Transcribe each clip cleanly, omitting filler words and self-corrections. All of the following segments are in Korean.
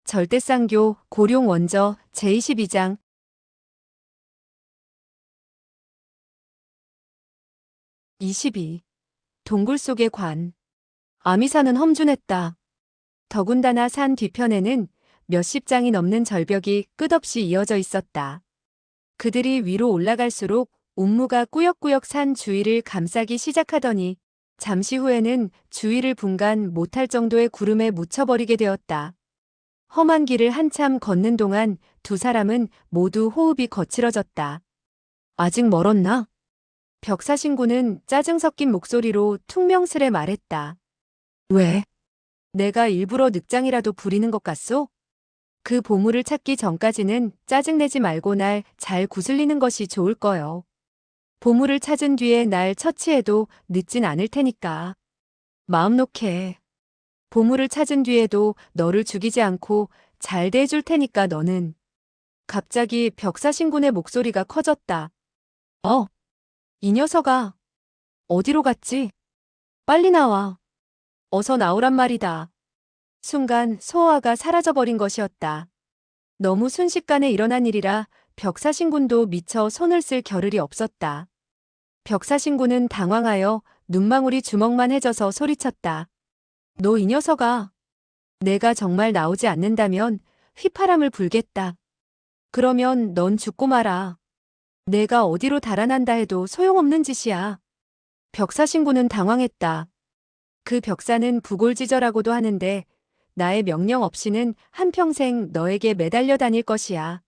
절대쌍교 고룡 원저 제22장 22. 동굴 속의 관. 아미산은 험준했다. 더군다나 산 뒤편에는 몇십 장이 넘는 절벽이 끝없이 이어져 있었다. 그들이 위로 올라갈수록 운무가 꾸역꾸역 산 주위를 감싸기 시작하더니 잠시 후에는 주위를 분간 못할 정도의 구름에 묻혀버리게 되었다. 험한 길을 한참 걷는 동안 두 사람은 모두 호흡이 거칠어졌다. 아직 멀었나? 벽사신구는 짜증 섞인 목소리로 퉁명스레 말했다. 왜? 내가 일부러 늑장이라도 부리는 것 같소? 그 보물을 찾기 전까지는 짜증내지 말고 날 잘 구슬리는 것이 좋을 거요. 보물을 찾은 뒤에 날 처치해도 늦진 않을 테니까. 마음 놓게. 보물을 찾은 뒤에도 너를 죽이지 않고 잘 대해줄 테니까 너는. 갑자기 벽사신군의 목소리가 커졌다. 이 녀석아. 어디로 갔지? 빨리 나와. 어서 나오란 말이다. 순간 소호아가 사라져버린 것이었다. 너무 순식간에 일어난 일이라 벽사신군도 미처 손을 쓸 겨를이 없었다. 벽사신군은 당황하여 눈망울이 주먹만 해져서 소리쳤다. 너 이 녀석아. 내가 정말 나오지 않는다면 휘파람을 불겠다. 그러면 넌 죽고 말아. 내가 어디로 달아난다 해도 소용없는 짓이야. 벽사신군은 당황했다. 그 벽사는 부골지저라고도 하는데 나의 명령 없이는 한평생 너에게 매달려 다닐 것이야.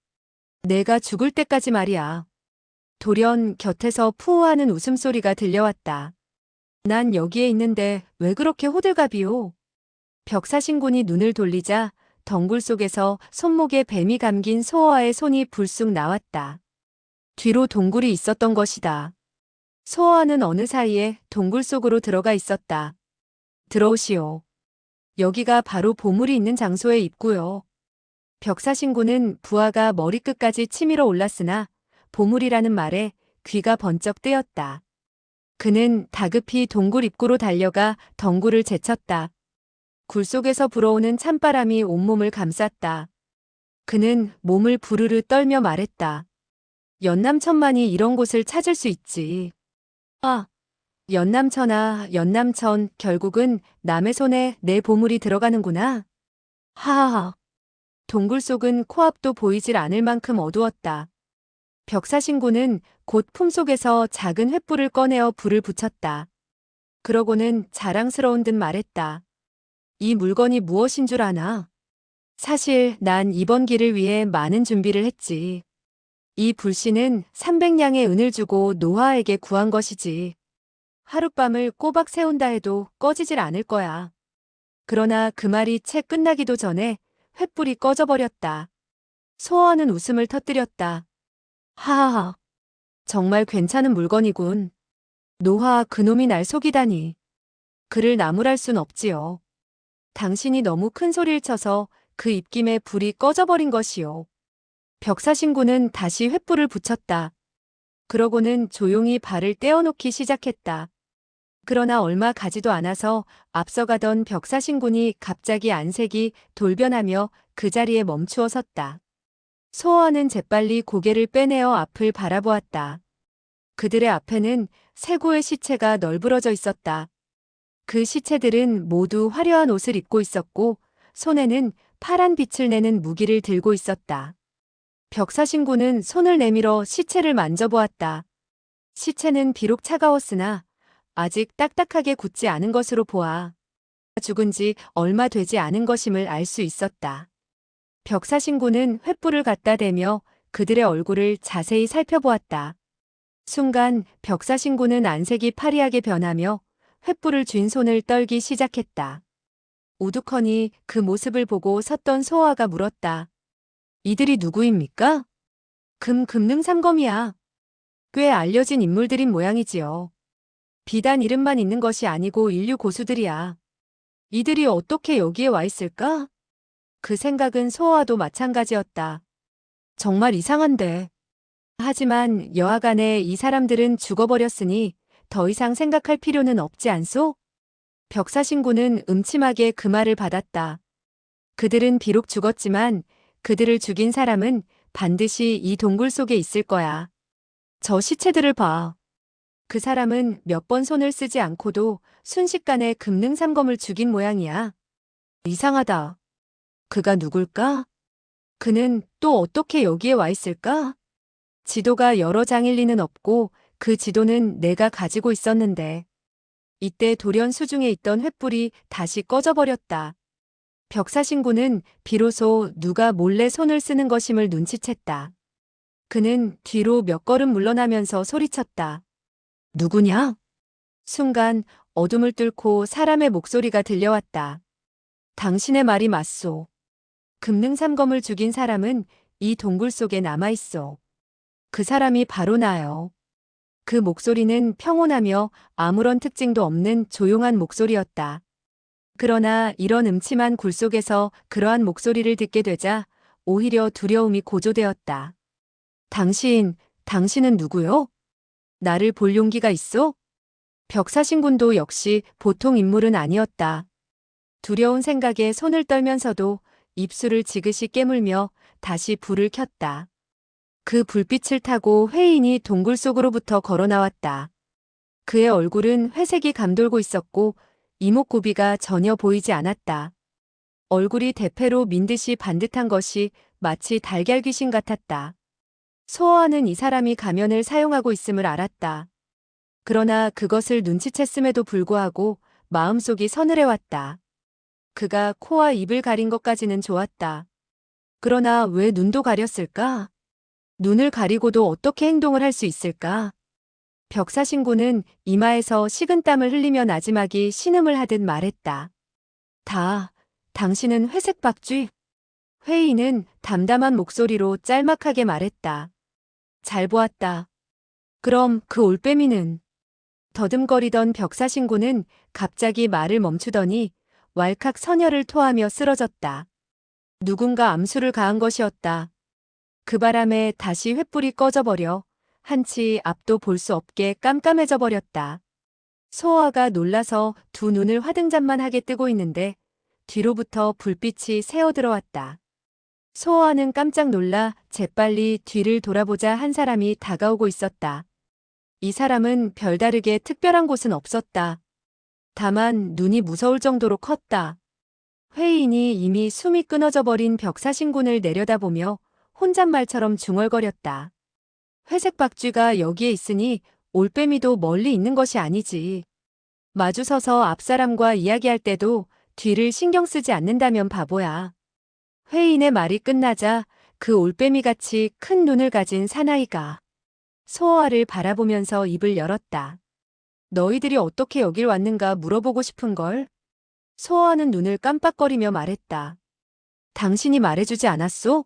내가 죽을 때까지 말이야. 돌연 곁에서 푸우하는 웃음소리가 들려왔다. 난 여기에 있는데 왜 그렇게 호들갑이오? 벽사신군이 눈을 돌리자 덩굴 속에서 손목에 뱀이 감긴 소호아의 손이 불쑥 나왔다. 뒤로 동굴이 있었던 것이다. 소호아는 어느 사이에 동굴 속으로 들어가 있었다. 들어오시오. 여기가 바로 보물이 있는 장소의 입구요. 벽사신군은 부하가 머리끝까지 치밀어 올랐으나 보물이라는 말에 귀가 번쩍 뜨였다. 그는 다급히 동굴 입구로 달려가 덩굴을 제쳤다. 굴 속에서 불어오는 찬바람이 온몸을 감쌌다. 그는 몸을 부르르 떨며 말했다. 연남천만이 이런 곳을 찾을 수 있지. 연남천, 결국은 남의 손에 내 보물이 들어가는구나. 하하하. 동굴 속은 코앞도 보이질 않을 만큼 어두웠다. 벽사신구는 곧 품속에서 작은 횃불을 꺼내어 불을 붙였다. 그러고는 자랑스러운 듯 말했다. 이 물건이 무엇인 줄 아나? 사실 난 이번 길을 위해 많은 준비를 했지. 이 불씨는 300냥의 은을 주고 노아에게 구한 것이지. 하룻밤을 꼬박 세운다 해도 꺼지질 않을 거야. 그러나 그 말이 채 끝나기도 전에 횃불이 꺼져버렸다. 소호아는 웃음을 터뜨렸다. 하하하. 정말 괜찮은 물건이군. 노아 그놈이 날 속이다니. 그를 나무랄 순 없지요. 당신이 너무 큰 소리를 쳐서 그 입김에 불이 꺼져버린 것이요. 벽사신구는 다시 횃불을 붙였다. 그러고는 조용히 발을 떼어놓기 시작했다. 그러나 얼마 가지도 않아서 앞서가던 벽사신군이 갑자기 안색이 돌변하며 그 자리에 멈추어 섰다. 소호아는 재빨리 고개를 빼내어 앞을 바라보았다. 그들의 앞에는 세 구의 시체가 널브러져 있었다. 그 시체들은 모두 화려한 옷을 입고 있었고 손에는 파란 빛을 내는 무기를 들고 있었다. 벽사신군은 손을 내밀어 시체를 만져보았다. 시체는 비록 차가웠으나 아직 딱딱하게 굳지 않은 것으로 보아 죽은 지 얼마 되지 않은 것임을 알 수 있었다. 벽사신군은 횃불을 갖다 대며 그들의 얼굴을 자세히 살펴보았다. 순간 벽사신군은 안색이 파리하게 변하며 횃불을 쥔 손을 떨기 시작했다. 우두커니 그 모습을 보고 섰던 소호아가 물었다. 이들이 누구입니까? 금능삼검이야. 꽤 알려진 인물들인 모양이지요. 비단 이름만 있는 것이 아니고 인류 고수들이야. 이들이 어떻게 여기에 와 있을까? 그 생각은 소호아도 마찬가지였다. 정말 이상한데. 하지만 여하간에 이 사람들은 죽어버렸으니 더 이상 생각할 필요는 없지 않소? 벽사신구는 음침하게 그 말을 받았다. 그들은 비록 죽었지만 그들을 죽인 사람은 반드시 이 동굴 속에 있을 거야. 저 시체들을 봐. 그 사람은 몇 번 손을 쓰지 않고도 순식간에 금능삼검을 죽인 모양이야. 이상하다. 그가 누굴까? 그는 또 어떻게 여기에 와 있을까? 지도가 여러 장일 리는 없고 그 지도는 내가 가지고 있었는데. 이때 돌연 수중에 있던 횃불이 다시 꺼져버렸다. 벽사신구는 비로소 누가 몰래 손을 쓰는 것임을 눈치챘다. 그는 뒤로 몇 걸음 물러나면서 소리쳤다. 누구냐? 순간 어둠을 뚫고 사람의 목소리가 들려왔다. 당신의 말이 맞소. 금능삼검을 죽인 사람은 이 동굴 속에 남아있소. 그 사람이 바로 나요. 그 목소리는 평온하며 아무런 특징도 없는 조용한 목소리였다. 그러나 이런 음침한 굴 속에서 그러한 목소리를 듣게 되자 오히려 두려움이 고조되었다. 당신은 누구요? 나를 볼 용기가 있어? 벽사신군도 역시 보통 인물은 아니었다. 두려운 생각에 손을 떨면서도 입술을 지그시 깨물며 다시 불을 켰다. 그 불빛을 타고 회인이 동굴 속으로부터 걸어 나왔다. 그의 얼굴은 회색이 감돌고 있었고 이목구비가 전혀 보이지 않았다. 얼굴이 대패로 민 듯이 반듯한 것이 마치 달걀 귀신 같았다. 소어아는 이 사람이 가면을 사용하고 있음을 알았다. 그러나 그것을 눈치챘음에도 불구하고 마음속이 서늘해왔다. 그가 코와 입을 가린 것까지는 좋았다. 그러나 왜 눈도 가렸을까? 눈을 가리고도 어떻게 행동을 할 수 있을까? 벽사신구는 이마에서 식은땀을 흘리며 나지막이 신음을 하듯 말했다. 당신은 회색박쥐? 회의는 담담한 목소리로 짤막하게 말했다. 잘 보았다. 그럼 그 올빼미는? 더듬거리던 벽사신구는 갑자기 말을 멈추더니 왈칵 선혈을 토하며 쓰러졌다. 누군가 암수를 가한 것이었다. 그 바람에 다시 횃불이 꺼져버려 한치 앞도 볼 수 없게 깜깜해져 버렸다. 소아가 놀라서 두 눈을 화등잔만하게 뜨고 있는데 뒤로부터 불빛이 새어 들어왔다. 소아는 깜짝 놀라 재빨리 뒤를 돌아보자 한 사람이 다가오고 있었다. 이 사람은 별다르게 특별한 곳은 없었다. 다만 눈이 무서울 정도로 컸다. 회인이 이미 숨이 끊어져 버린 벽사신군을 내려다보며 혼잣말처럼 중얼거렸다. 회색 박쥐가 여기에 있으니 올빼미도 멀리 있는 것이 아니지. 마주서서 앞사람과 이야기할 때도 뒤를 신경 쓰지 않는다면 바보야. 회인의 말이 끝나자 그 올빼미같이 큰 눈을 가진 사나이가 소어아를 바라보면서 입을 열었다. 너희들이 어떻게 여길 왔는가 물어보고 싶은걸? 소어아는 눈을 깜빡거리며 말했다. 당신이 말해주지 않았소?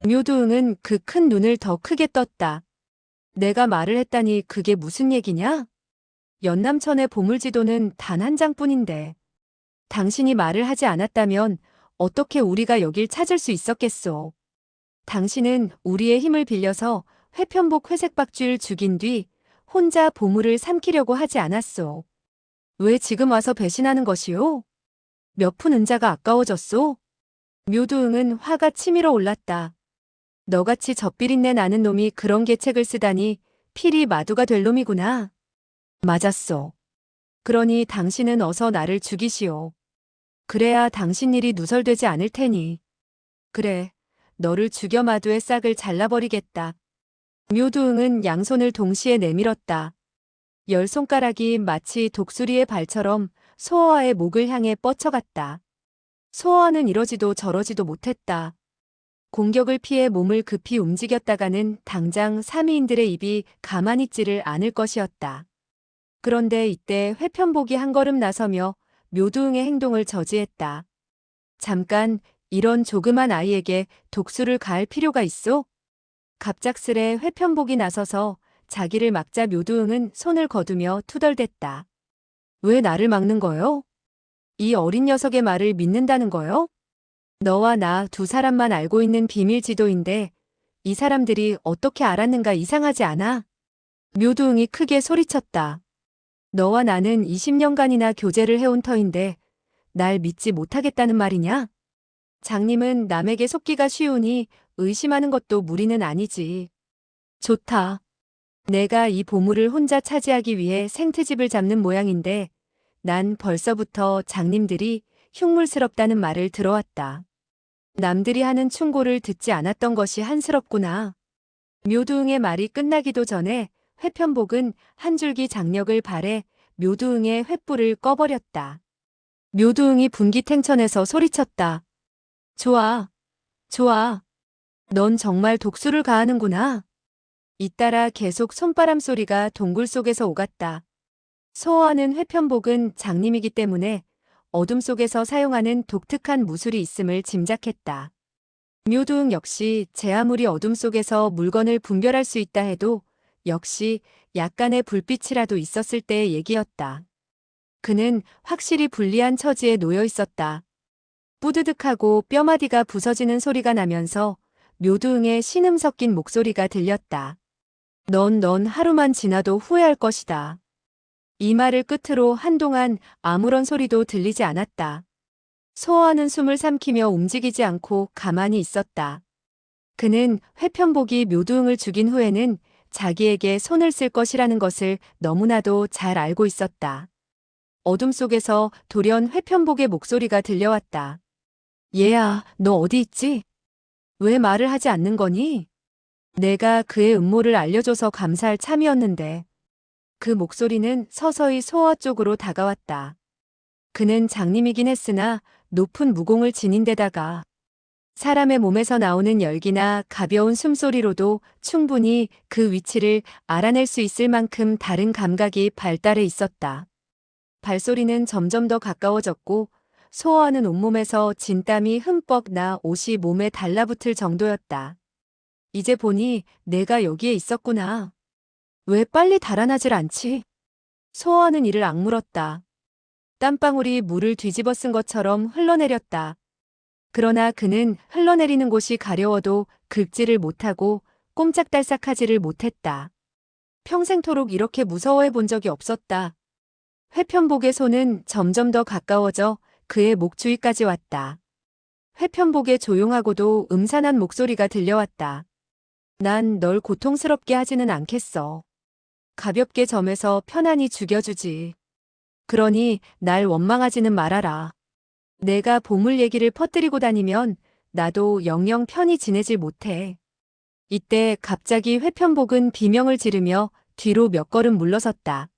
묘두응은 그 큰 눈을 더 크게 떴다. 내가 말을 했다니 그게 무슨 얘기냐? 연남천의 보물지도는 단 한 장뿐인데. 당신이 말을 하지 않았다면 어떻게 우리가 여길 찾을 수 있었겠소? 당신은 우리의 힘을 빌려서 회편복 회색박쥐를 죽인 뒤 혼자 보물을 삼키려고 하지 않았소. 왜 지금 와서 배신하는 것이오? 몇 푼 은자가 아까워졌소? 묘두응은 화가 치밀어 올랐다. 너같이 젖비린내 나는 놈이 그런 계책을 쓰다니 필히 마두가 될 놈이구나. 맞았소. 그러니 당신은 어서 나를 죽이시오. 그래야 당신 일이 누설되지 않을 테니. 그래, 너를 죽여 마두의 싹을 잘라버리겠다. 묘두응은 양손을 동시에 내밀었다. 10손가락이 마치 독수리의 발처럼 소어아의 목을 향해 뻗쳐갔다. 소어아는 이러지도 저러지도 못했다. 공격을 피해 몸을 급히 움직였다가는 당장 사미인들의 입이 가만히 있지를 않을 것이었다. 그런데 이때 회편복이 한 걸음 나서며 묘두응의 행동을 저지했다. 잠깐, 이런 조그만 아이에게 독수를 가할 필요가 있어? 갑작스레 회편복이 나서서 자기를 막자 묘두응은 손을 거두며 투덜댔다. 왜 나를 막는 거요? 이 어린 녀석의 말을 믿는다는 거요? 너와 나 두 사람만 알고 있는 비밀 지도인데 이 사람들이 어떻게 알았는가 이상하지 않아? 묘두응이 크게 소리쳤다. 너와 나는 20년간이나 교제를 해온 터인데 날 믿지 못하겠다는 말이냐? 장님은 남에게 속기가 쉬우니 의심하는 것도 무리는 아니지. 좋다. 내가 이 보물을 혼자 차지하기 위해 생트집을 잡는 모양인데 난 벌써부터 장님들이 흉물스럽다는 말을 들어왔다. 남들이 하는 충고를 듣지 않았던 것이 한스럽구나. 묘두응의 말이 끝나기도 전에 회편복은 한 줄기 장력을 발해 묘두응의 횃불을 꺼버렸다. 묘두응이 분기탱천해서 소리쳤다. 좋아, 좋아. 넌 정말 독수를 가하는구나. 잇따라 계속 손바람 소리가 동굴 속에서 오갔다. 소호하는 회편복은 장님이기 때문에 어둠 속에서 사용하는 독특한 무술이 있음을 짐작했다. 묘두응 역시 제 아무리 어둠 속에서 물건을 분별할 수 있다 해도 역시 약간의 불빛이라도 있었을 때의 얘기였다. 그는 확실히 불리한 처지에 놓여 있었다. 뿌드득하고 뼈마디가 부서지는 소리가 나면서 묘두응의 신음 섞인 목소리가 들렸다. 넌 하루만 지나도 후회할 것이다. 이 말을 끝으로 한동안 아무런 소리도 들리지 않았다. 소호하는 숨을 삼키며 움직이지 않고 가만히 있었다. 그는 회편복이 묘두응을 죽인 후에는 자기에게 손을 쓸 것이라는 것을 너무나도 잘 알고 있었다. 어둠 속에서 돌연 회편복의 목소리가 들려왔다. 얘야, 너 어디 있지? 왜 말을 하지 않는 거니? 내가 그의 음모를 알려줘서 감사할 참이었는데. 그 목소리는 서서히 소호아 쪽으로 다가왔다. 그는 장님이긴 했으나 높은 무공을 지닌 데다가 사람의 몸에서 나오는 열기나 가벼운 숨소리로도 충분히 그 위치를 알아낼 수 있을 만큼 다른 감각이 발달해 있었다. 발소리는 점점 더 가까워졌고 소호하는 온몸에서 진땀이 흠뻑 나 옷이 몸에 달라붙을 정도였다. 이제 보니 내가 여기에 있었구나. 왜 빨리 달아나질 않지? 소호하는 이를 악물었다. 땀방울이 물을 뒤집어 쓴 것처럼 흘러내렸다. 그러나 그는 흘러내리는 곳이 가려워도 긁지를 못하고 꼼짝달싹하지를 못했다. 평생토록 이렇게 무서워해 본 적이 없었다. 회편복의 손은 점점 더 가까워져 그의 목 주위까지 왔다. 회편복의 조용하고도 음산한 목소리가 들려왔다. 난 널 고통스럽게 하지는 않겠어. 가볍게 점에서 편안히 죽여주지. 그러니 날 원망하지는 말아라. 내가 보물 얘기를 퍼뜨리고 다니면 나도 영영 편히 지내질 못해. 이때 갑자기 회편복은 비명을 지르며 뒤로 몇 걸음 물러섰다.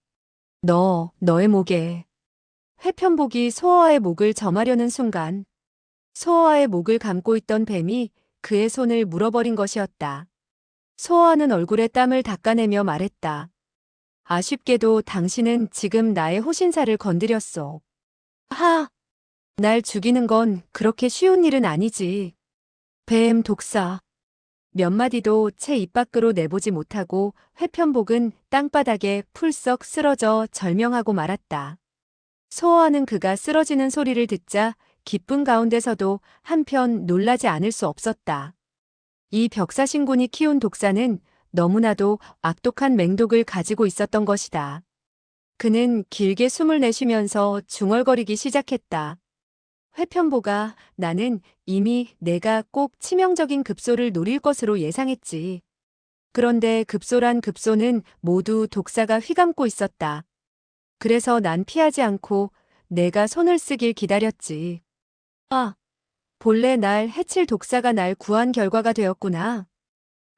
너의 목에. 회편복이 소호아의 목을 점하려는 순간 소호아의 목을 감고 있던 뱀이 그의 손을 물어버린 것이었다. 소호아는 얼굴에 땀을 닦아내며 말했다. 아쉽게도 당신은 지금 나의 호신사를 건드렸어. 날 죽이는 건 그렇게 쉬운 일은 아니지. 뱀 독사. 몇 마디도 채 입 밖으로 내보지 못하고 회편복은 땅바닥에 풀썩 쓰러져 절명하고 말았다. 소호하는 그가 쓰러지는 소리를 듣자 기쁜 가운데서도 한편 놀라지 않을 수 없었다. 이 벽사신군이 키운 독사는 너무나도 악독한 맹독을 가지고 있었던 것이다. 그는 길게 숨을 내쉬면서 중얼거리기 시작했다. 회편보가 나는 이미 내가 꼭 치명적인 급소를 노릴 것으로 예상했지. 그런데 급소란 급소는 모두 독사가 휘감고 있었다. 그래서 난 피하지 않고 내가 손을 쓰길 기다렸지. 본래 날 해칠 독사가 날 구한 결과가 되었구나.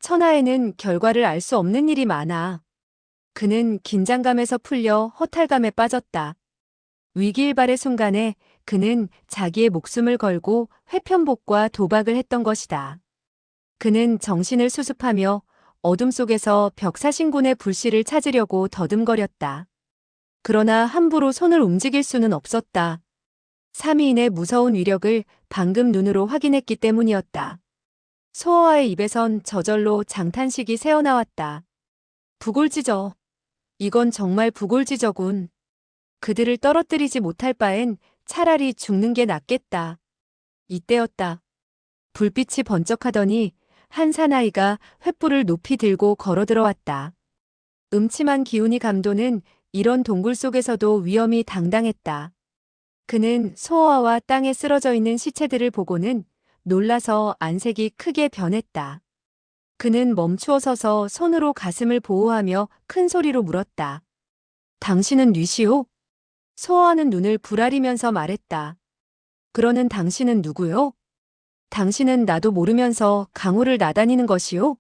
천하에는 결과를 알 수 없는 일이 많아. 그는 긴장감에서 풀려 허탈감에 빠졌다. 위기일발의 순간에 그는 자기의 목숨을 걸고 회편복과 도박을 했던 것이다. 그는 정신을 수습하며 어둠 속에서 벽사신군의 불씨를 찾으려고 더듬거렸다. 그러나 함부로 손을 움직일 수는 없었다. 삼위인의 무서운 위력을 방금 눈으로 확인했기 때문이었다. 소호아의 입에선 저절로 장탄식이 새어나왔다. 부골지저. 이건 정말 부골지저군. 그들을 떨어뜨리지 못할 바엔 차라리 죽는 게 낫겠다. 이때였다. 불빛이 번쩍하더니 한 사나이가 횃불을 높이 들고 걸어 들어왔다. 음침한 기운이 감도는 이런 동굴 속에서도 위험이 당당했다. 그는 소호아와 땅에 쓰러져 있는 시체들을 보고는 놀라서 안색이 크게 변했다. 그는 멈추어 서서 손으로 가슴을 보호하며 큰 소리로 물었다. 당신은 뉘시오? 소아는 눈을 부라리면서 말했다. 그러는 당신은 누구요? 당신은 나도 모르면서 강호를 나다니는 것이요?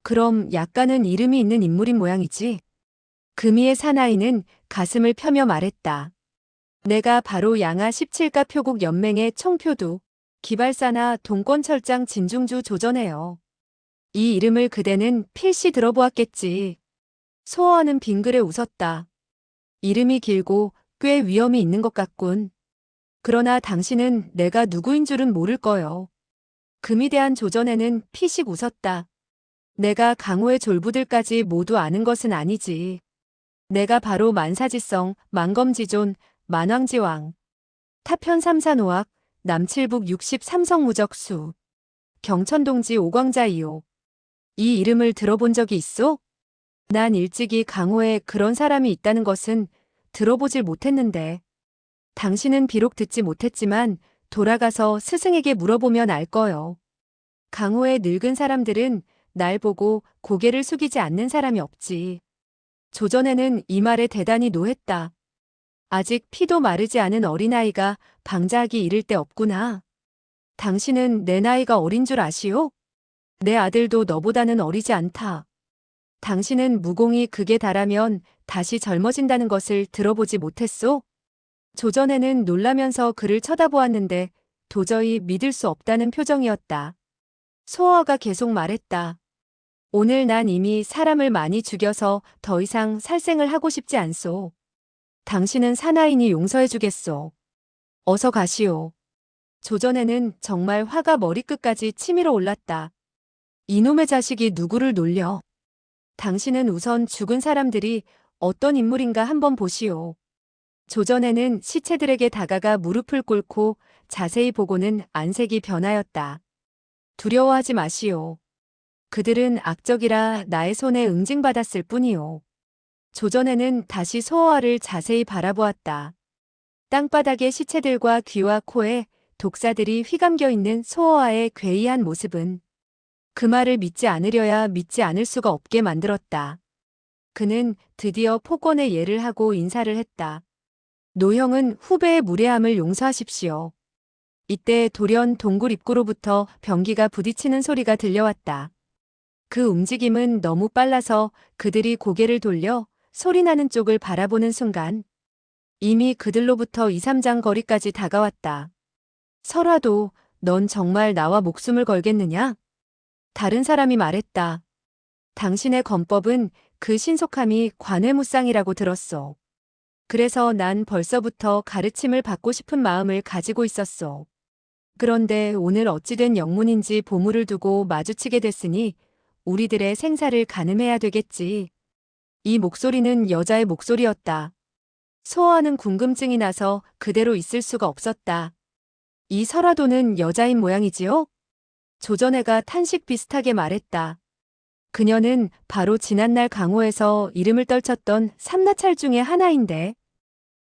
그럼 약간은 이름이 있는 인물인 모양이지. 금이의 사나이는 가슴을 펴며 말했다. 내가 바로 양아 17가 표국 연맹의 총표도 기발사나 동권철장 진중주 조전해요. 이 이름을 그대는 필시 들어보았겠지. 소어는 빙그레 웃었다. 이름이 길고 꽤 위험이 있는 것 같군. 그러나 당신은 내가 누구인 줄은 모를 거요. 금이 대한 조전에는 피식 웃었다. 내가 강호의 졸부들까지 모두 아는 것은 아니지. 내가 바로 만사지성, 만검지존, 만왕지왕, 타편 삼산오학, 남칠북 63성 무적수, 경천동지 오광자이요. 이 이름을 들어본 적이 있어? 난 일찍이 강호에 그런 사람이 있다는 것은 들어보질 못했는데. 당신은 비록 듣지 못했지만 돌아가서 스승에게 물어보면 알 거요. 강호의 늙은 사람들은 날 보고 고개를 숙이지 않는 사람이 없지. 조전에는 이 말에 대단히 노했다. 아직 피도 마르지 않은 어린아이가 방자하기 이를 데 없구나. 당신은 내 나이가 어린 줄 아시오? 내 아들도 너보다는 어리지 않다. 당신은 무공이 극에 달하면 다시 젊어진다는 것을 들어보지 못했소? 조전에는 놀라면서 그를 쳐다보았는데 도저히 믿을 수 없다는 표정이었다. 소어가 계속 말했다. 오늘 난 이미 사람을 많이 죽여서 더 이상 살생을 하고 싶지 않소. 당신은 사나이니 용서해 주겠소. 어서 가시오. 조전에는 정말 화가 머리끝까지 치밀어 올랐다. 이놈의 자식이 누구를 놀려. 당신은 우선 죽은 사람들이 어떤 인물인가 한번 보시오. 조전에는 시체들에게 다가가 무릎을 꿇고 자세히 보고는 안색이 변하였다. 두려워하지 마시오. 그들은 악적이라 나의 손에 응징받았을 뿐이오. 조전에는 다시 소어아를 자세히 바라보았다. 땅바닥의 시체들과 귀와 코에 독사들이 휘감겨 있는 소어아의 괴이한 모습은 그 말을 믿지 않으려야 믿지 않을 수가 없게 만들었다. 그는 드디어 폭언의 예를 하고 인사를 했다. 노형은 후배의 무례함을 용서하십시오. 이때 돌연 동굴 입구로부터 병기가 부딪히는 소리가 들려왔다. 그 움직임은 너무 빨라서 그들이 고개를 돌려 소리나는 쪽을 바라보는 순간 이미 그들로부터 2, 3장 거리까지 다가왔다. 설화도 넌 정말 나와 목숨을 걸겠느냐? 다른 사람이 말했다. 당신의 권법은 그 신속함이 관회무쌍이라고 들었소. 그래서 난 벌써부터 가르침을 받고 싶은 마음을 가지고 있었소. 그런데 오늘 어찌된 영문인지 보물을 두고 마주치게 됐으니 우리들의 생사를 가늠해야 되겠지. 이 목소리는 여자의 목소리였다. 소어하는 궁금증이 나서 그대로 있을 수가 없었다. 이 설화도는 여자인 모양이지요? 조전애가 탄식 비슷하게 말했다. 그녀는 바로 지난날 강호에서 이름을 떨쳤던 삼나찰 중의 하나인데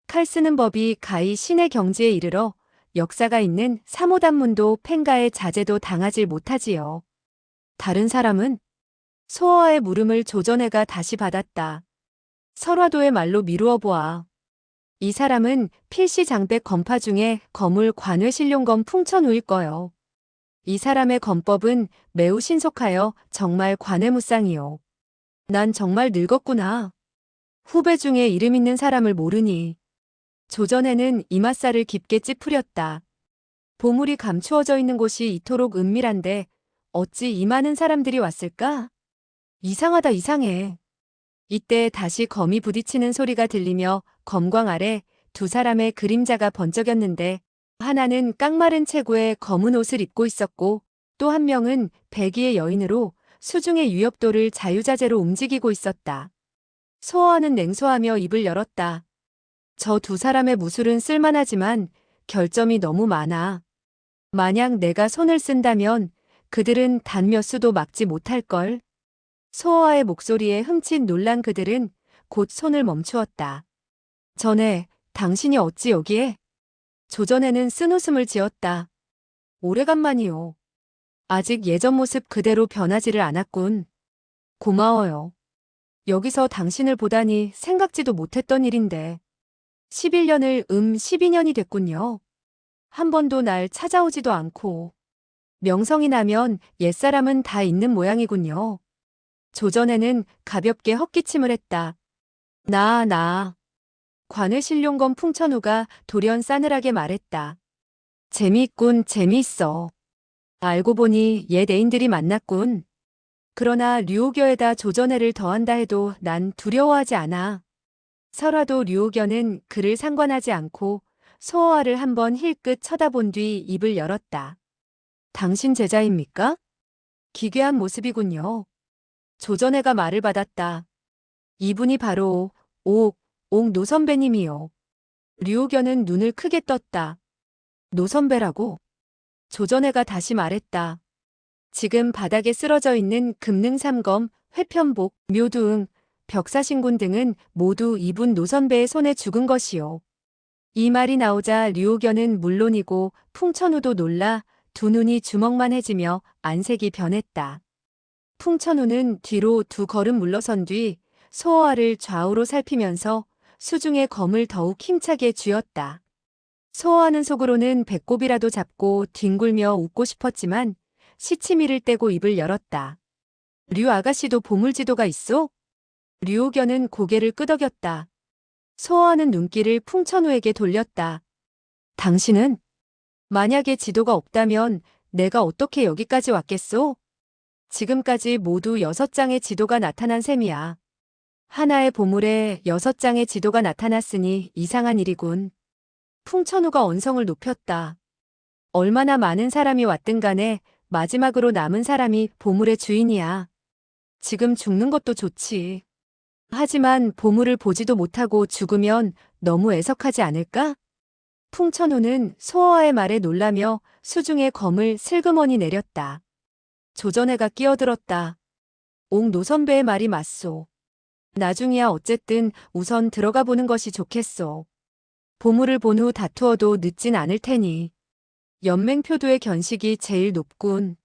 칼 쓰는 법이 가히 신의 경지에 이르러 역사가 있는 사모단문도 팽가의 자제도 당하질 못하지요. 다른 사람은? 소어의 물음을 조전애가 다시 받았다. 설화도의 말로 미루어 보아. 이 사람은 필시 장백 검파 중에 거물 관외 신룡검 풍천우일 거요. 이 사람의 검법은 매우 신속하여 정말 관외무쌍이요. 난 정말 늙었구나. 후배 중에 이름 있는 사람을 모르니. 조전에는 이맛살을 깊게 찌푸렸다. 보물이 감추어져 있는 곳이 이토록 은밀한데 어찌 이 많은 사람들이 왔을까? 이상하다 이상해. 이때 다시 검이 부딪히는 소리가 들리며 검광 아래 두 사람의 그림자가 번쩍였는데 하나는 깡마른 체구에 검은 옷을 입고 있었고 또 한 명은 백의의 여인으로 수중의 유엽도를 자유자재로 움직이고 있었다. 소어하는 냉소하며 입을 열었다. 저 두 사람의 무술은 쓸만하지만 결점이 너무 많아. 만약 내가 손을 쓴다면 그들은 단 몇 수도 막지 못할걸. 소어와의 목소리에 흠칫 놀란 그들은 곧 손을 멈추었다. 전에 당신이 어찌 여기에? 조전에는 쓴웃음을 지었다. 오래간만이요. 아직 예전 모습 그대로 변하지를 않았군. 고마워요. 여기서 당신을 보다니 생각지도 못했던 일인데. 11년을 12년이 됐군요. 한 번도 날 찾아오지도 않고. 명성이 나면 옛사람은 다 있는 모양이군요. 조전에는 가볍게 헛기침을 했다. 나. 관을 실려온 건 풍천우가 돌연 싸늘하게 말했다. 재미있군, 재미있어. 알고 보니 옛 애인들이 만났군. 그러나 류옥여에다 조전해를 더한다 해도 난 두려워하지 않아. 설화도 류옥여는 그를 상관하지 않고 소어와를 한번 힐끗 쳐다본 뒤 입을 열었다. 당신 제자입니까? 기괴한 모습이군요. 조전해가 말을 받았다. 이분이 바로 옥 노선배님이요. 류옥여는 눈을 크게 떴다. 노선배라고? 조전해가 다시 말했다. 지금 바닥에 쓰러져 있는 금능삼검, 회편복, 묘두응, 벽사신군 등은 모두 이분 노선배의 손에 죽은 것이요. 이 말이 나오자 류옥여는 물론이고 풍천우도 놀라 두 눈이 주먹만해지며 안색이 변했다. 풍천우는 뒤로 두 걸음 물러선 뒤 소어와를 좌우로 살피면서 수중의 검을 더욱 힘차게 쥐었다. 소어와는 속으로는 배꼽이라도 잡고 뒹굴며 웃고 싶었지만 시치미를 떼고 입을 열었다. 류 아가씨도 보물지도가 있어? 류옥여는 고개를 끄덕였다. 소어와는 눈길을 풍천우에게 돌렸다. 당신은? 만약에 지도가 없다면 내가 어떻게 여기까지 왔겠소? 지금까지 모두 6장의 지도가 나타난 셈이야. 하나의 보물에 6장의 지도가 나타났으니 이상한 일이군. 풍천우가 언성을 높였다. 얼마나 많은 사람이 왔든 간에 마지막으로 남은 사람이 보물의 주인이야. 지금 죽는 것도 좋지. 하지만 보물을 보지도 못하고 죽으면 너무 애석하지 않을까? 풍천우는 소어와의 말에 놀라며 수중에 검을 슬그머니 내렸다. 조전해가 끼어들었다. 옥 노선배의 말이 맞소. 나중이야 어쨌든 우선 들어가 보는 것이 좋겠소. 보물을 본 후 다투어도 늦진 않을 테니. 연맹표도의 견식이 제일 높군.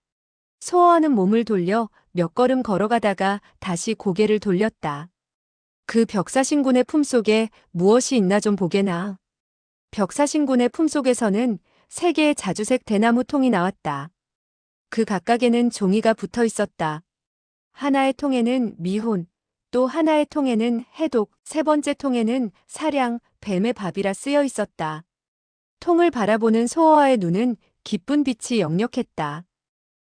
소어와는 몸을 돌려 몇 걸음 걸어가다가 다시 고개를 돌렸다. 그 벽사신군의 품속에 무엇이 있나 좀 보게나. 벽사신군의 품속에서는 3개의 자주색 대나무 통이 나왔다. 그 각각에는 종이가 붙어 있었다. 하나의 통에는 미혼, 또 하나의 통에는 해독, 3번째 통에는 사량, 뱀의 밥이라 쓰여 있었다. 통을 바라보는 소어와의 눈은 기쁜 빛이 역력했다.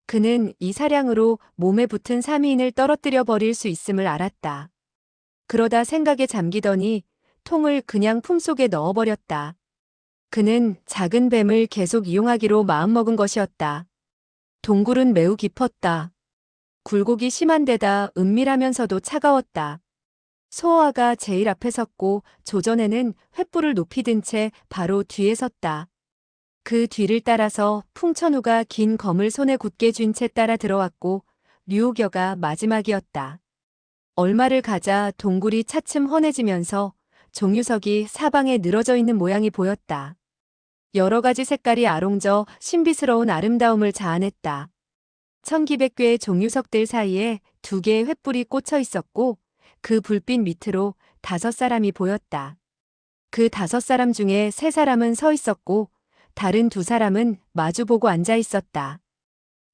그는 이 사량으로 몸에 붙은 삼위인을 떨어뜨려 버릴 수 있음을 알았다. 그러다 생각에 잠기더니 통을 그냥 품속에 넣어버렸다. 그는 작은 뱀을 계속 이용하기로 마음먹은 것이었다. 동굴은 매우 깊었다. 굴곡이 심한 데다 은밀하면서도 차가웠다. 소어와가 제일 앞에 섰고 조전에는 횃불을 높이 든 채 바로 뒤에 섰다. 그 뒤를 따라서 풍천우가 긴 검을 손에 굳게 쥔 채 따라 들어왔고 류옥여가 마지막이었다. 얼마를 가자 동굴이 차츰 훤해지면서 종유석이 사방에 늘어져 있는 모양이 보였다. 여러 가지 색깔이 아롱져 신비스러운 아름다움을 자아냈다. 천기백괴의 종유석들 사이에 2개의 횃불이 꽂혀 있었고 그 불빛 밑으로 5사람이 보였다. 그 5사람 중에 3사람은 서 있었고 다른 2사람은 마주보고 앉아 있었다.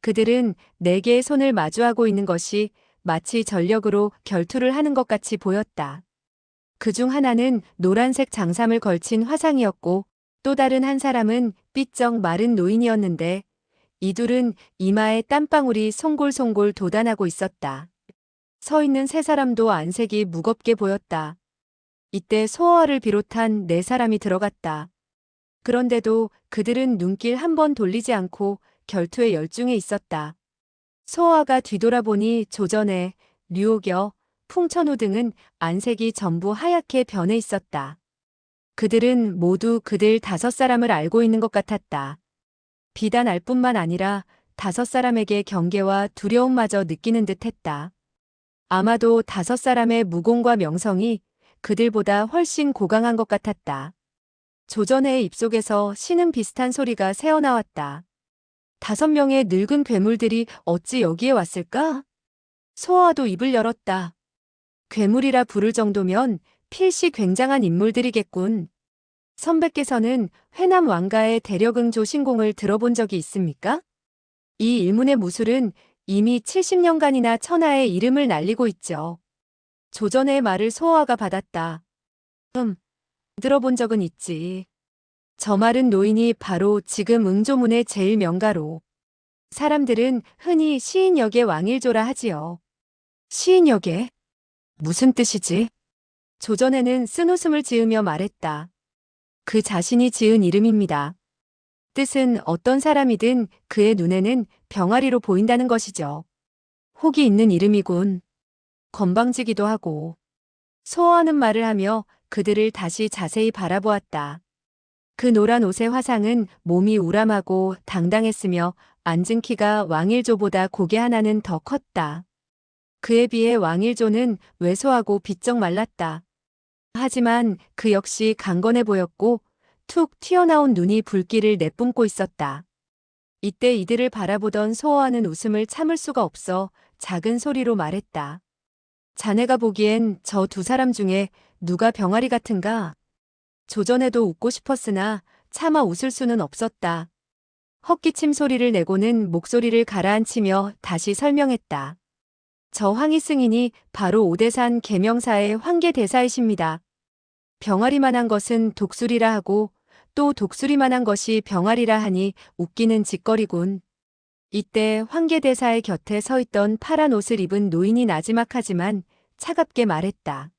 그들은 4개의 손을 마주하고 있는 것이 마치 전력으로 결투를 하는 것 같이 보였다. 그중 하나는 노란색 장삼을 걸친 화상이었고 또 다른 한 사람은 삐쩍 마른 노인이었는데 이 둘은 이마에 땀방울이 송골송골 돋아나고 있었다. 서 있는 3사람도 안색이 무겁게 보였다. 이때 소어와를 비롯한 4사람이 들어갔다. 그런데도 그들은 눈길 한 번 돌리지 않고 결투에 열중해 있었다. 소어와가 뒤돌아보니 조전해, 류옥여, 풍천우 등은 안색이 전부 하얗게 변해 있었다. 그들은 모두 그들 5사람을 알고 있는 것 같았다. 비단 알 뿐만 아니라 5사람에게 경계와 두려움마저 느끼는 듯 했다. 아마도 5사람의 무공과 명성이 그들보다 훨씬 고강한 것 같았다. 조전해의 입속에서 신음 비슷한 소리가 새어나왔다. 5명의 늙은 괴물들이 어찌 여기에 왔을까? 소아도 입을 열었다. 괴물이라 부를 정도면 필시 굉장한 인물들이겠군. 선배께서는 회남 왕가의 대력응조 신공을 들어본 적이 있습니까? 이 일문의 무술은 이미 70년간이나 천하의 이름을 날리고 있죠. 조전의 말을 소아가 받았다. 들어본 적은 있지. 저 말은 노인이 바로 지금 응조문의 제일 명가로. 사람들은 흔히 시인역의 왕일조라 하지요. 시인역의? 무슨 뜻이지? 조전에는 쓴웃음을 지으며 말했다. 그 자신이 지은 이름입니다. 뜻은 어떤 사람이든 그의 눈에는 병아리로 보인다는 것이죠. 혹이 있는 이름이군. 건방지기도 하고. 소호하는 말을 하며 그들을 다시 자세히 바라보았다. 그 노란 옷의 화상은 몸이 우람하고 당당했으며 앉은 키가 왕일조보다 고개 하나는 더 컸다. 그에 비해 왕일조는 왜소하고 비쩍 말랐다. 하지만 그 역시 강건해 보였고 툭 튀어나온 눈이 불길을 내뿜고 있었다. 이때 이들을 바라보던 소호하는 웃음을 참을 수가 없어 작은 소리로 말했다. 자네가 보기엔 저 2사람 중에 누가 병아리 같은가? 조전에도 웃고 싶었으나 차마 웃을 수는 없었다. 헛기침 소리를 내고는 목소리를 가라앉히며 다시 설명했다. 저 황희승인이 바로 오대산 계명사의 황계대사이십니다. 병아리만한 것은 독수리라 하고 또 독수리만한 것이 병아리라 하니 웃기는 짓거리군. 이때 황계대사의 곁에 서 있던 파란 옷을 입은 노인이 나지막하지만 차갑게 말했다.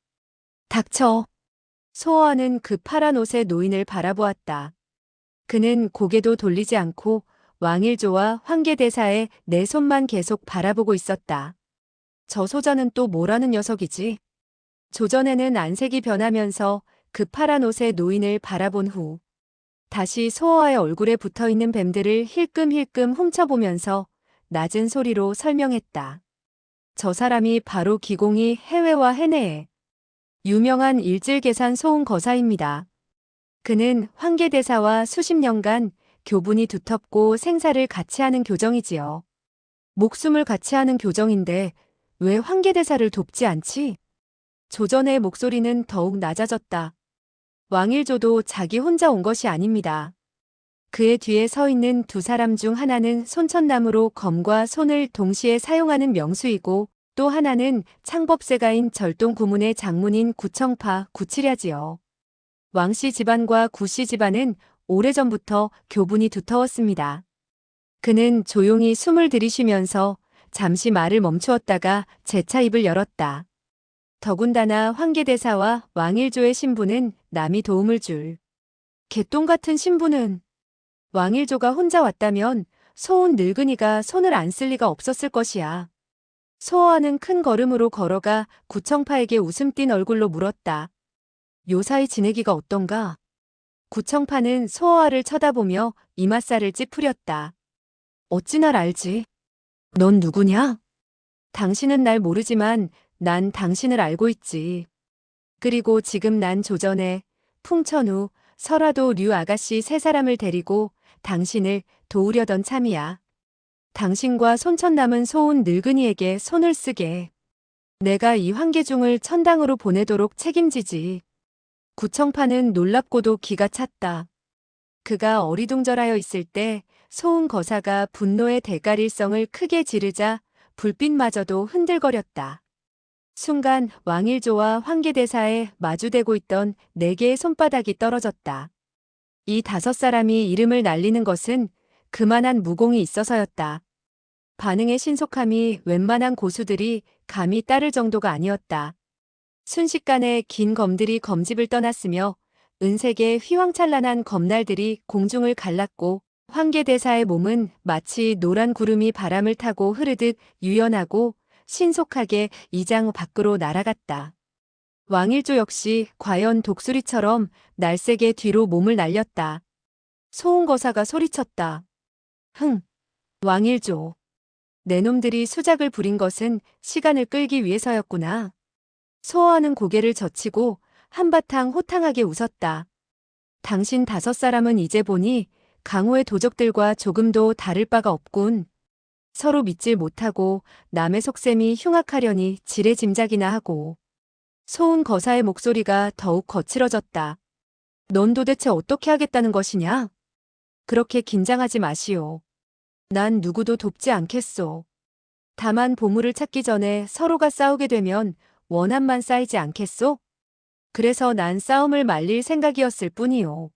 닥쳐. 소호하는 그 파란 옷의 노인을 바라보았다. 그는 고개도 돌리지 않고 왕일조와 황계대사의 내 손만 계속 바라보고 있었다. 저 소자는 또 뭐라는 녀석이지? 조전에는 안색이 변하면서 그 파란 옷의 노인을 바라본 후 다시 소호와의 얼굴에 붙어있는 뱀들을 힐끔힐끔 훔쳐보면서 낮은 소리로 설명했다. 저 사람이 바로 기공이 해외와 해내에 유명한 일질계산 소흥거사입니다. 그는 황계대사와 수십 년간 교분이 두텁고 생사를 같이 하는 교정이지요. 목숨을 같이 하는 교정인데 왜 황계대사를 돕지 않지? 조전의 목소리는 더욱 낮아졌다. 왕일조도 자기 혼자 온 것이 아닙니다. 그의 뒤에 서 있는 2사람 중 하나는 손천나무로 검과 손을 동시에 사용하는 명수이고 또 하나는 창법세가인 절동 구문의 장문인 구청파 구칠야지요. 왕씨 집안과 구씨 집안은 오래전부터 교분이 두터웠습니다. 그는 조용히 숨을 들이쉬면서 잠시 말을 멈추었다가 재차 입을 열었다. 더군다나 황계대사와 왕일조의 신부는 남이 도움을 줄 개똥 같은 신부는 왕일조가 혼자 왔다면 소운 늙은이가 손을 안 쓸 리가 없었을 것이야. 소호하는 큰 걸음으로 걸어가 구청파에게 웃음 띤 얼굴로 물었다. 요사이 지내기가 어떤가? 구청파는 소호하를 쳐다보며 이맛살을 찌푸렸다. 어찌 날 알지? 넌 누구냐? 당신은 날 모르지만 난 당신을 알고 있지. 그리고 지금 난 조전에 풍천우, 설화도 류 아가씨 3사람을 데리고 당신을 도우려던 참이야. 당신과 손천 남은 소운 늙은이에게 손을 쓰게. 내가 이 황계중을 천당으로 보내도록 책임지지. 구청파는 놀랍고도 기가 찼다. 그가 어리둥절하여 있을 때 소운 거사가 분노의 대가릴성을 크게 지르자 불빛마저도 흔들거렸다. 순간 왕일조와 황계대사에 마주대고 있던 4개의 손바닥이 떨어졌다. 이 5사람이 이름을 날리는 것은 그만한 무공이 있어서였다. 반응의 신속함이 웬만한 고수들이 감히 따를 정도가 아니었다. 순식간에 긴 검들이 검집을 떠났으며 은색의 휘황찬란한 검날들이 공중을 갈랐고 황계대사의 몸은 마치 노란 구름이 바람을 타고 흐르듯 유연하고 신속하게 이장 밖으로 날아갔다. 왕일조 역시 과연 독수리처럼 날쌔게 뒤로 몸을 날렸다. 소홍거사가 소리쳤다. 흥! 왕일조. 내 놈들이 수작을 부린 것은 시간을 끌기 위해서였구나. 소호하는 고개를 젖히고 한바탕 호탕하게 웃었다. 당신 5사람은 이제 보니 강호의 도적들과 조금도 다를 바가 없군. 서로 믿질 못하고 남의 속셈이 흉악하려니 지레짐작이나 하고. 소은 거사의 목소리가 더욱 거칠어졌다. 넌 도대체 어떻게 하겠다는 것이냐? 그렇게 긴장하지 마시오. 난 누구도 돕지 않겠소. 다만 보물을 찾기 전에 서로가 싸우게 되면 원한만 쌓이지 않겠소? 그래서 난 싸움을 말릴 생각이었을 뿐이오.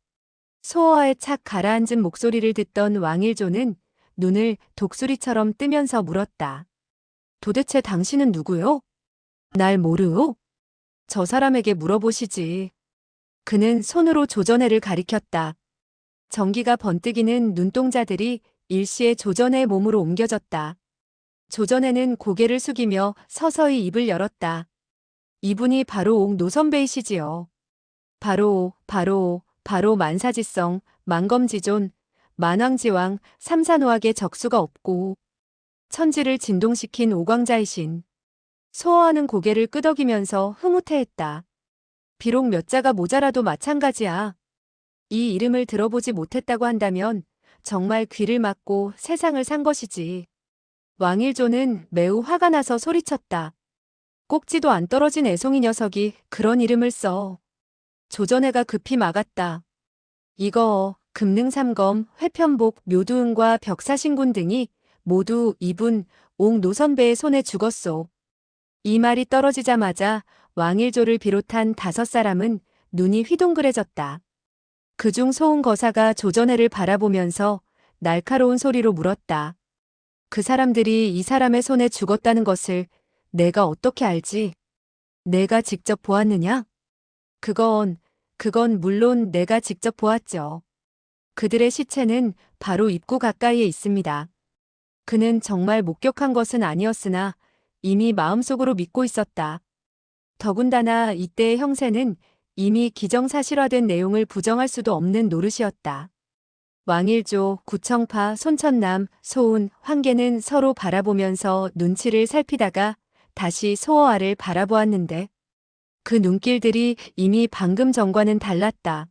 소어와의 착 가라앉은 목소리를 듣던 왕일조는 눈을 독수리처럼 뜨면서 물었다. 도대체 당신은 누구요? 날 모르오? 저 사람에게 물어보시지. 그는 손으로 조전해를 가리켰다. 전기가 번뜩이는 눈동자들이 일시에 조전해의 몸으로 옮겨졌다. 조전해는 고개를 숙이며 서서히 입을 열었다. 이분이 바로 옥 노선배이시지요. 바로 만사지성, 만검지존, 만왕지왕, 삼산오학의 적수가 없고 천지를 진동시킨 오광자이신. 소어하는 고개를 끄덕이면서 흐뭇해했다. 비록 몇 자가 모자라도 마찬가지야. 이 이름을 들어보지 못했다고 한다면 정말 귀를 막고 세상을 산 것이지. 왕일조는 매우 화가 나서 소리쳤다. 꼭지도 안 떨어진 애송이 녀석이 그런 이름을 써. 조전해가 급히 막았다. 이거 금능삼검, 회편복, 묘두은과 벽사신군 등이 모두 이분 옥 노선배의 손에 죽었소. 이 말이 떨어지자마자 왕일조를 비롯한 5사람은 눈이 휘둥그레졌다. 그중 소은 거사가 조전해를 바라보면서 날카로운 소리로 물었다. 그 사람들이 이 사람의 손에 죽었다는 것을 내가 어떻게 알지? 내가 직접 보았느냐? 그건 물론 내가 직접 보았죠. 그들의 시체는 바로 입구 가까이에 있습니다. 그는 정말 목격한 것은 아니었으나 이미 마음속으로 믿고 있었다. 더군다나 이때의 형세는 이미 기정사실화된 내용을 부정할 수도 없는 노릇이었다. 왕일조, 구청파, 손천남, 소운, 황계는 서로 바라보면서 눈치를 살피다가 다시 소어아를 바라보았는데 그 눈길들이 이미 방금 전과는 달랐다.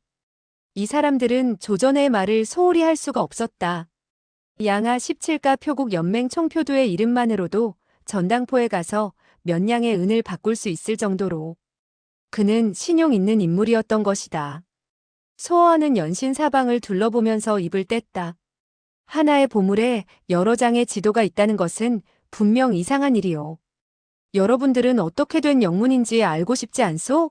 이 사람들은 조전의 말을 소홀히 할 수가 없었다. 양하 17가 표국 연맹 총표두의 이름만으로도 전당포에 가서 몇 냥의 은을 바꿀 수 있을 정도로 그는 신용 있는 인물이었던 것이다. 소어하는 연신 사방을 둘러보면서 입을 뗐다. 하나의 보물에 여러 장의 지도가 있다는 것은 분명 이상한 일이오. 여러분들은 어떻게 된 영문인지 알고 싶지 않소?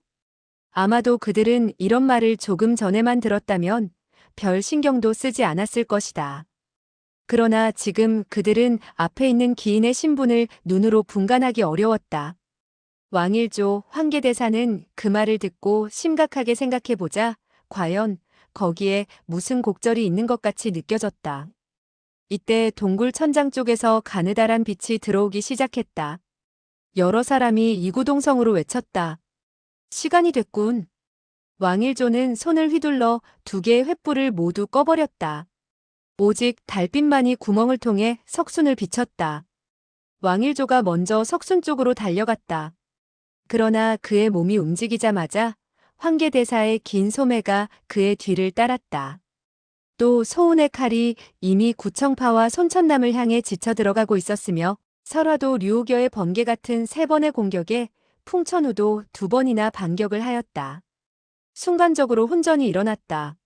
아마도 그들은 이런 말을 조금 전에만 들었다면 별 신경도 쓰지 않았을 것이다. 그러나 지금 그들은 앞에 있는 기인의 신분을 눈으로 분간하기 어려웠다. 왕일조, 황계대사는 그 말을 듣고 심각하게 생각해보자 과연 거기에 무슨 곡절이 있는 것 같이 느껴졌다. 이때 동굴 천장 쪽에서 가느다란 빛이 들어오기 시작했다. 여러 사람이 이구동성으로 외쳤다. 시간이 됐군. 왕일조는 손을 휘둘러 2개의 횃불을 모두 꺼버렸다. 오직 달빛만이 구멍을 통해 석순을 비쳤다. 왕일조가 먼저 석순 쪽으로 달려갔다. 그러나 그의 몸이 움직이자마자 황계대사의 긴 소매가 그의 뒤를 따랐다. 또 소운의 칼이 이미 구청파와 손천남을 향해 지쳐 들어가고 있었으며 설화도 류옥여의 번개 같은 3번의 공격에 풍천우도 2번이나 반격을 하였다. 순간적으로 혼전이 일어났다.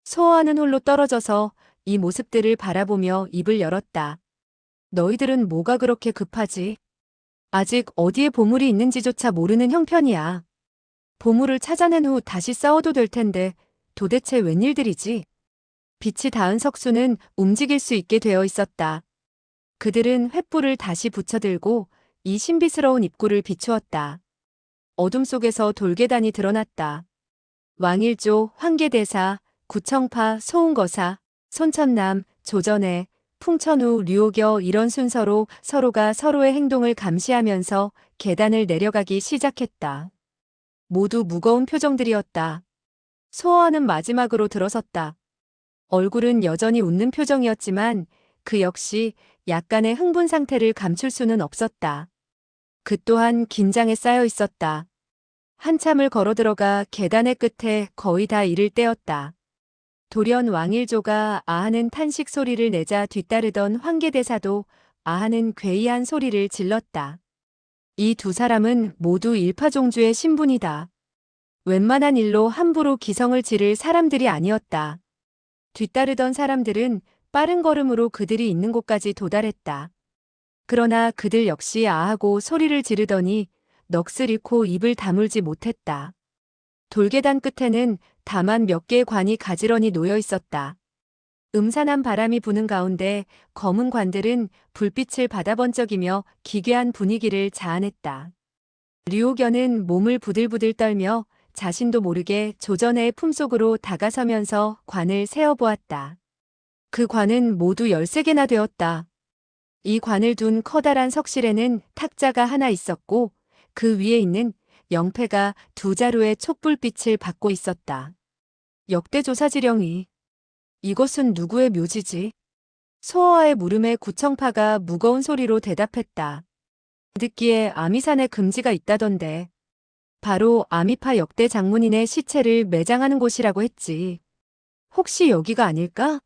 소어하는 홀로 떨어져서 이 모습들을 바라보며 입을 열었다. 너희들은 뭐가 그렇게 급하지? 아직 어디에 보물이 있는지조차 모르는 형편이야. 보물을 찾아낸 후 다시 싸워도 될 텐데 도대체 웬일들이지? 빛이 닿은 석수는 움직일 수 있게 되어 있었다. 그들은 횃불을 다시 붙여들고 이 신비스러운 입구를 비추었다. 어둠 속에서 돌계단이 드러났다. 왕일조, 황계대사, 구청파, 소운거사, 손천남, 조전해, 풍천우, 류옥여 이런 순서로 서로가 서로의 행동을 감시하면서 계단을 내려가기 시작했다. 모두 무거운 표정들이었다. 소어하는 마지막으로 들어섰다. 얼굴은 여전히 웃는 표정이었지만 그 역시 약간의 흥분 상태를 감출 수는 없었다. 그 또한 긴장에 쌓여 있었다. 한참을 걸어 들어가 계단의 끝에 거의 다 이를 때였다. 돌연 왕일조가 아하는 탄식 소리를 내자 뒤따르던 황계대사도 아하는 괴이한 소리를 질렀다. 이 두 사람은 모두 일파종주의 신분이다. 웬만한 일로 함부로 기성을 지를 사람들이 아니었다. 뒤따르던 사람들은 빠른 걸음으로 그들이 있는 곳까지 도달했다. 그러나 그들 역시 아하고 소리를 지르더니 넋을 잃고 입을 다물지 못했다. 돌계단 끝에는 다만 몇 개의 관이 가지런히 놓여 있었다. 음산한 바람이 부는 가운데 검은 관들은 불빛을 받아번쩍이며 기괴한 분위기를 자아냈다. 류옥연은 몸을 부들부들 떨며 자신도 모르게 조전의 품속으로 다가서면서 관을 세어보았다. 그 관은 모두 13개나 되었다. 이 관을 둔 커다란 석실에는 탁자가 하나 있었고 그 위에 있는 영패가 두 자루의 촛불빛을 받고 있었다. 역대조사지령이 이것은 누구의 묘지지? 소어와의 물음에 구청파가 무거운 소리로 대답했다. 듣기에 아미산에 금지가 있다던데. 바로 아미파 역대 장문인의 시체를 매장하는 곳이라고 했지. 혹시 여기가 아닐까?